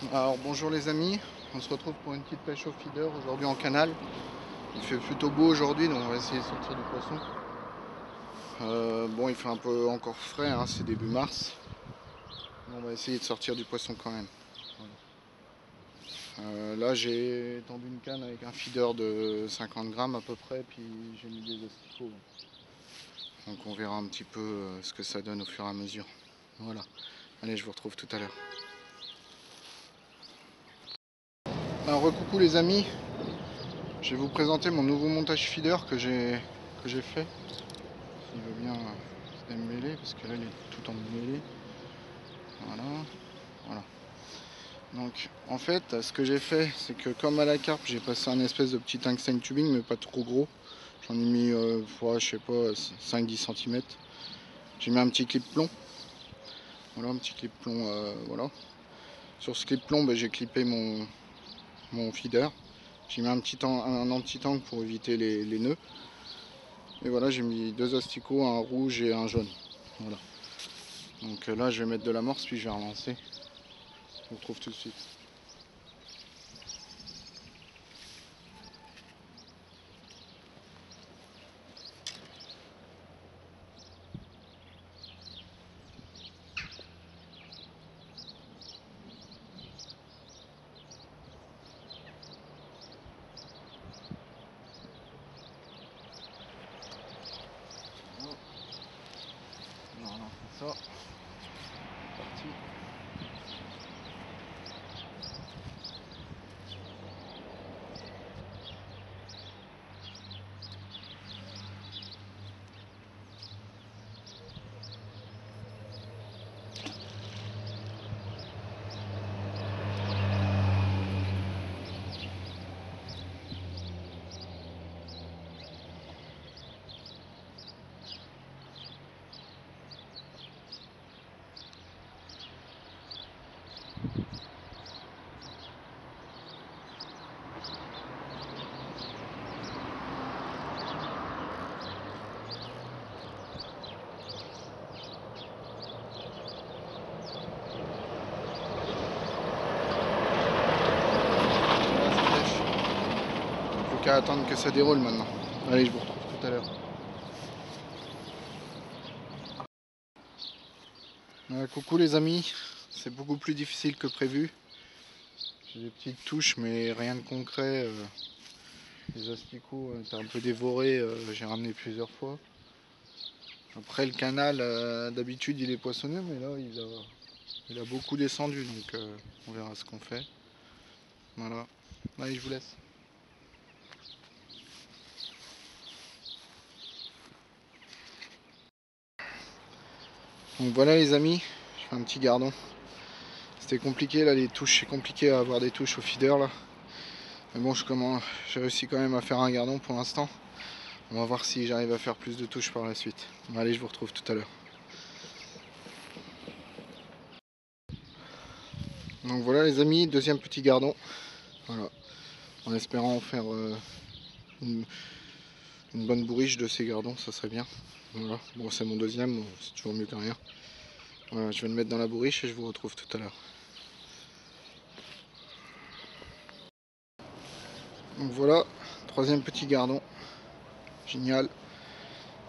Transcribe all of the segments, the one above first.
Alors bonjour les amis, on se retrouve pour une petite pêche au feeder aujourd'hui en canal. Il fait plutôt beau aujourd'hui donc on va essayer de sortir du poisson. Bon, il fait un peu encore frais, hein, c'est début mars. Mais on va essayer de sortir du poisson quand même. Voilà. Là j'ai tendu une canne avec un feeder de 50 grammes à peu près, puis j'ai mis des asticots. Donc on verra un petit peu ce que ça donne au fur et à mesure. Voilà, allez, je vous retrouve tout à l'heure. Alors recoucou les amis, je vais vous présenter mon nouveau montage feeder que j'ai fait. Il veut bien se démêler parce que là il est tout emmêlé. Voilà, voilà. Donc en fait ce que j'ai fait, c'est que comme à la carpe, j'ai passé un espèce de petit tungsten tubing mais pas trop gros. J'en ai mis je sais pas 5-10 cm. J'ai mis un petit clip plomb. Voilà, un petit clip plomb, voilà. Sur ce clip plomb, j'ai clippé mon feeder. J'ai mis un anti-tank pour éviter les nœuds. Et voilà, j'ai mis deux asticots, un rouge et un jaune. Voilà. Donc là je vais mettre de l'amorce puis je vais relancer. On retrouve tout de suite. Non, non, c'est ça. C'est parti. Voilà, ça pêche. Il faut qu'à attendre que ça déroule maintenant. Allez, je vous retrouve tout à l'heure. Coucou les amis, c'est beaucoup plus difficile que prévu. J'ai des petites touches mais rien de concret. Les asticots étaient un peu dévorés, j'ai ramené plusieurs fois. Après le canal, d'habitude il est poissonneux mais là il a beaucoup descendu donc on verra ce qu'on fait. Voilà, allez je vous laisse. Donc voilà les amis, je fais un petit gardon. C'était compliqué là, les touches, c'est compliqué à avoir des touches au feeder là. Mais bon, j'ai réussi quand même à faire un gardon pour l'instant. On va voir si j'arrive à faire plus de touches par la suite. Bon, allez, je vous retrouve tout à l'heure. Donc voilà les amis, deuxième petit gardon. Voilà, en espérant faire une, une bonne bourriche de ces gardons, ça serait bien. Voilà, bon c'est mon deuxième, bon, c'est toujours mieux que rien. Voilà, je vais le mettre dans la bourriche et je vous retrouve tout à l'heure. Donc voilà, troisième petit gardon. Génial.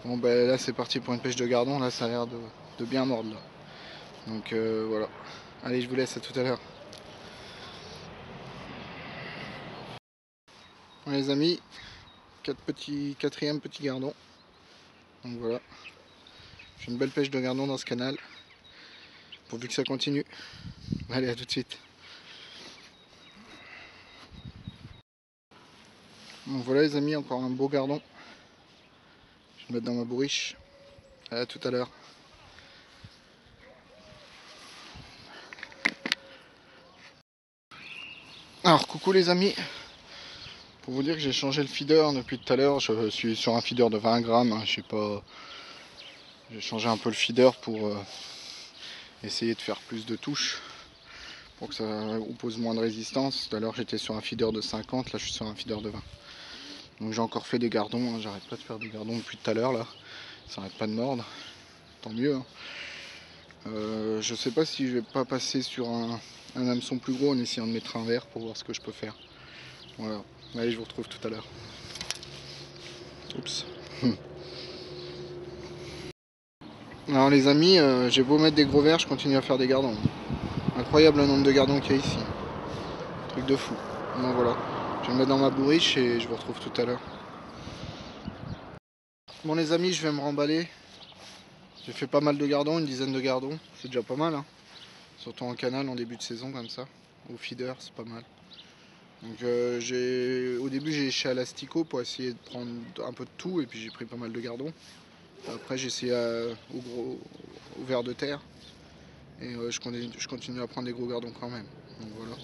Bon ben là c'est parti pour une pêche de gardon, là ça a l'air de bien mordre là. Donc voilà. Allez, je vous laisse, à tout à l'heure. Bon, les amis, quatrième petit gardon. Donc voilà. J'ai une belle pêche de gardon dans ce canal. Pourvu que ça continue. Allez, à tout de suite. Donc voilà les amis, encore un beau gardon. Je vais le mettre dans ma bourriche. À tout à l'heure. Alors coucou les amis. Pour vous dire que j'ai changé le feeder depuis tout à l'heure. Je suis sur un feeder de 20 grammes. Hein, je sais pas. J'ai changé un peu le feeder pour essayer de faire plus de touches. Pour que ça oppose moins de résistance. Tout à l'heure j'étais sur un feeder de 50, là je suis sur un feeder de 20. Donc j'ai encore fait des gardons, hein. J'arrête pas de faire des gardons depuis tout à l'heure là. Ça arrête pas de mordre. Tant mieux. Hein. Je sais pas si je vais pas passer sur un un hameçon plus gros en essayant de mettre un verre pour voir ce que je peux faire. Voilà, allez, je vous retrouve tout à l'heure. Oups. Alors les amis, j'ai beau mettre des gros verres, je continue à faire des gardons. Incroyable le nombre de gardons qu'il y a ici. Truc de fou. Bon voilà, je vais le mettre dans ma bourriche et je vous retrouve tout à l'heure. Bon les amis, je vais me remballer. J'ai fait pas mal de gardons, une dizaine de gardons. C'est déjà pas mal, hein. Surtout en canal en début de saison comme ça. Au feeder, c'est pas mal. Donc au début j'ai léché à l'asticot pour essayer de prendre un peu de tout et puis j'ai pris pas mal de gardons. Après j'ai essayé au ver de terre et je continue à prendre des gros gardons quand même. Donc voilà.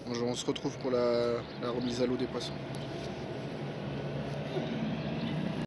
Bon, on se retrouve pour la remise à l'eau des poissons.